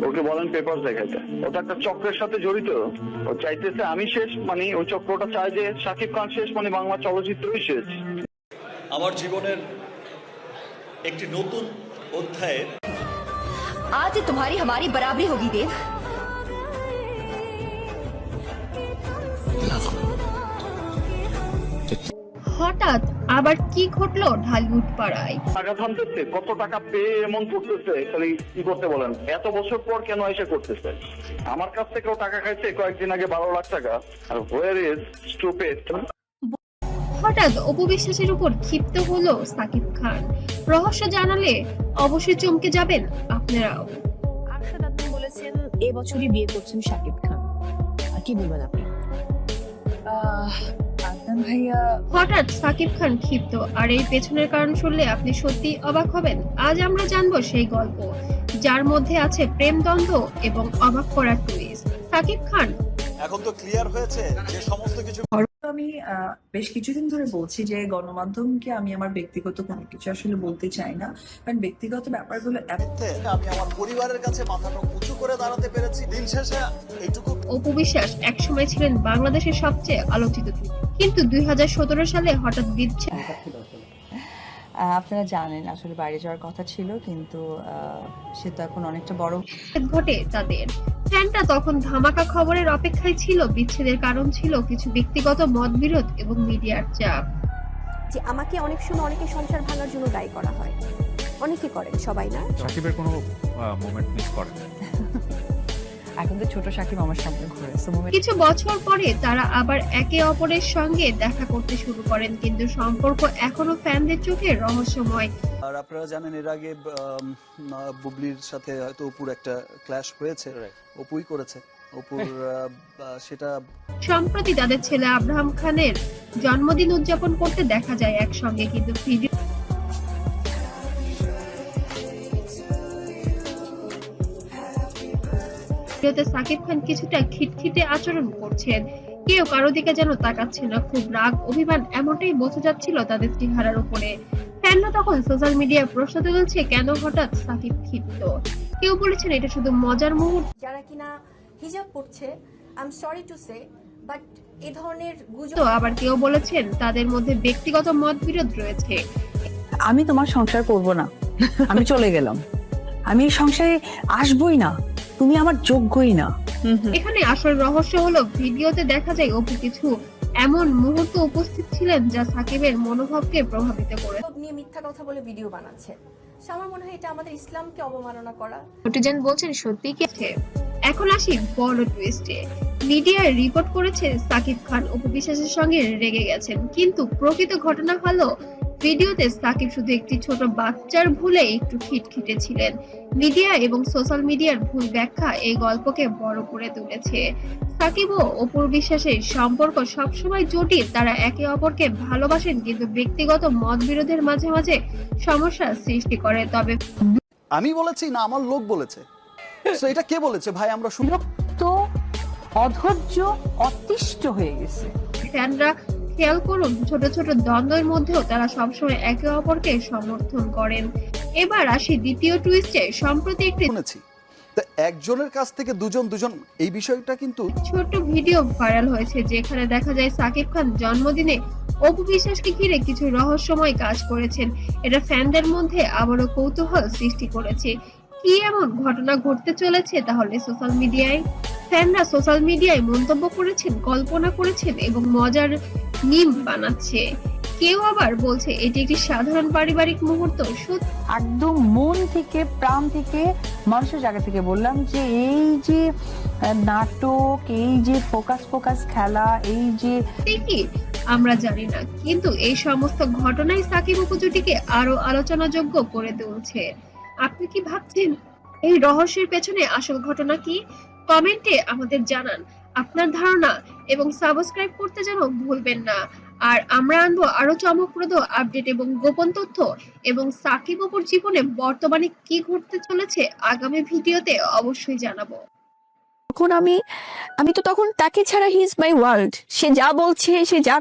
ওকে বলেন পেপার দেখাইতে। ওটা একটা চক্রের সাথে জড়িত। ও চাইতেছে আমি শেষ, মানে ওই চক্রটা চায় যে শাকিব খান শেষ, মানে বাংলা চলচ্চিত্রই শেষ। আমার জীবনের একটি নতুন অধ্যায়ে आज से तुम्हारी हमारी बराबरी होगी देव। হঠাৎ আবার কি ঘটলো ঢালিউড পাড়ায়? টাকা থামতেছে, কত টাকা পেয়ে এমন করতেছে, খালি কি করতে বলেন? এত বছর পর কেন এসে করতেছে? আমার কাছ থেকেও টাকা খাইছে কয়েকদিন আগে 12 লাখ টাকা। আর হোয়ার ইজ স্টুপিড। হঠাৎ অপু বিশ্বাসের উপর ক্ষিপ্ত হলো সাকিব খান। রহস্য জানালে অবশ্যই চমকে যাবেন আপনারাও। আরশাদ আদনান বলেছেন এবছরই বিয়ে করছেন শাকিব খান। আর কি বলবেন আপনি? আদনান ভাইয়া হঠাৎ সাকিব খান ক্ষিপ্ত, আর এই পেছনের কারণ শুনলে আপনি সত্যি অবাক হবেন। আজ আমরা জানবো সেই গল্প যার মধ্যে আছে প্রেম দ্বন্দ্ব এবং অবাক করার টুইস্ট। সাকিব খান এখন তো ক্লিয়ার হয়েছে যে সমস্ত কিছু আমি বেশ কিছুদিন ধরে বলছি যে গণমাধ্যমকে আমি আমার ব্যক্তিগত কোনো কিছু আসলে বলতে চাই না, কারণ ব্যক্তিগত ব্যাপারগুলো আমি আমার পরিবারের কাছে মাথাটা উঁচু করে দাঁড়াতে পেরেছি। দিন শেষে এইটুকু অপু বিশ্বাস একসময় ছিলেন বাংলাদেশের সবচেয়ে আলোচিত ব্যক্তি, কিন্তু 2017 সালে হঠাৎ বিচ্ছেদ। আপনারা জানেন আসলে বাইরে যাওয়ার কথা ছিল, কিন্তু সে তো এখন অনেকটা বড় ঘটে তাদের। ফ্যানটা তখন ধামাকা খবরের অপেক্ষায় ছিল। বিচ্ছেদের কারণ ছিল কিছু ব্যক্তিগত মতবিরোধ এবং মিডিয়ার চাপ। যে আমাকে অনেক সময় অনেকে সংসার ভাঙার জন্য দায়ী করা হয়, অনেকে করেন, সবাই না। সাকিবের কোনো মোমেন্ট মিস করেন? এখন তো ছোট সাকিব আমার সামনে ঘুরে কিছু বছর পরে তারা আবার একে অপরের সঙ্গে দেখা করতে শুরু করেন, কিন্তু সম্পর্ক এখনো ফ্যানদের চোখে রহস্যময়। আর আপনারা জানেন এর আগে বুবলির সাথে হয়তো অপুর একটা ক্ল্যাশ হয়েছে, অপুই করেছে অপুর সেটা। সম্প্রতি তাদের ছেলে আব্রাহাম খানের জন্মদিন উদযাপন করতে দেখা যায় একসঙ্গে, কিন্তু ভিডিওতে সাকিব খান কিছুটা খিটখিটে আচরণ করছেন। কেউ কারো দিকে যেন তাকাচ্ছে না, খুব রাগ অভিমান এমনটাই বোঝা যাচ্ছিল তাদের চেহারার উপরে। ফ্যানরা তখন সোশ্যাল মিডিয়ায় প্রশ্ন তুলছে কেন হঠাৎ সাকিব ক্ষিপ্ত। কেউ বলেছেন এটা শুধু মজার মুহূর্ত। যারা কিনা হিজাব পড়ছে, I am sorry to say, but এই ধরনের গুজব। আবার কেউ বলেছেন তাদের মধ্যে ব্যক্তিগত মতবিরোধ রয়েছে। আমি তোমার সংসার করব না, আমি চলে গেলাম, আমি এই সংসারে আসবই না, তুমি আমার যোগ্যই না। এখানে আসল রহস্য হলো ভিডিওতে দেখা যায় অপু কিছু এমন মুহূর্ত উপস্থিত ছিলেন যা সাকিবের মনোভাবকে প্রভাবিত করে। নিয়ে মিথ্যা কথা বলে ভিডিও বানাচ্ছে। আমার মনে হয় এটা আমাদের ইসলামকে অবমাননা করা। নেটিজেন বলছেন সত্যি কি? এখন আসি বড় টুইস্টে। মিডিয়ায় রিপোর্ট করেছে সাকিব খান অপু বিশ্বাসের সঙ্গে রেগে গেছেন, কিন্তু প্রকৃত ঘটনা হলো ভিডিওতে সাকিব শুধু একটি ছোট বাচ্চার ভুলে একটু খিটখিটে ছিলেন। মিডিয়া এবং সোশ্যাল মিডিয়ার ভুল ব্যাখ্যা এই গল্পকে বড় করে তুলেছে। সাকিব ও অপুর বিশ্বাসের সম্পর্ক সবসময় জটিল। তারা একে অপরকে ভালোবাসেন, কিন্তু ব্যক্তিগত মতবিরোধের মাঝে মাঝে সমস্যার সৃষ্টি করে। তবে আমি বলেছি না আমার লোক বলেছে, তো এটা কে বলেছে ভাই? আমরা তো অধৈর্য অতিষ্ঠ হয়ে গেছে। ফ্যানরা খেয়াল করুন, ছোট ছোট দ্বন্দ্বের মধ্যেও তারা সবসময় একে অপরকে সমর্থন করেন। এবার আসি দ্বিতীয় টুইস্টে। সম্প্রতি একটি শুনেছি তো একজনের কাছ থেকে দুজন এই বিষয়টা কিন্তু ছোট ভিডিও ভাইরাল হয়েছে, যেখানে দেখা যায় সাকিব খান জন্মদিনে অপু বিশ্বাসকে ঘিরে কিছু রহস্যময় কাজ করেছেন। এটা ফ্যানদের মধ্যে আবারও কৌতূহল সৃষ্টি করেছে। কি এমন ঘটনা ঘটতে চলেছে তাহলে সোশ্যাল মিডিয়ায়? ফ্যানরা সোশ্যাল মিডিয়ায় মন্তব্য করেছেন, কল্পনা করেছেন এবং মজার মিম বানাচ্ছে। কেউ আবার বলছে এটি একটি সাধারণ পারিবারিক মুহূর্ত। একদম মন থেকে প্রাণ থেকে মানুষের জায়গা থেকে বললাম যে এই যে নাটক, এই যে ফোকাস খেলা, এই যে কি আমরা জানি না, কিন্তু এই সমস্ত ঘটনাই সাকিব অপু জুটিকে আরো আলোচনাযোগ্য করে তুলছে। আপনি কি ভাবছেন এই রহস্যের পেছনে আসল ঘটনা কি? কমেন্টে আমাদের জানান আপনার ধারণা এবং সাবস্ক্রাইব করতে যেন ভুলবেন না। আর আমরা আনবো আরো চমকপ্রদ আপডেট এবং গোপন তথ্য এবং সাকিব অপুর জীবনে বর্তমানে কি ঘটতে চলেছে আগামী ভিডিওতে অবশ্যই জানাবো। তখন আমি তো তখন তাকে ছাড়া হি ইজ মাই ওয়ার্ল্ড। সে যা বলছে, সে যা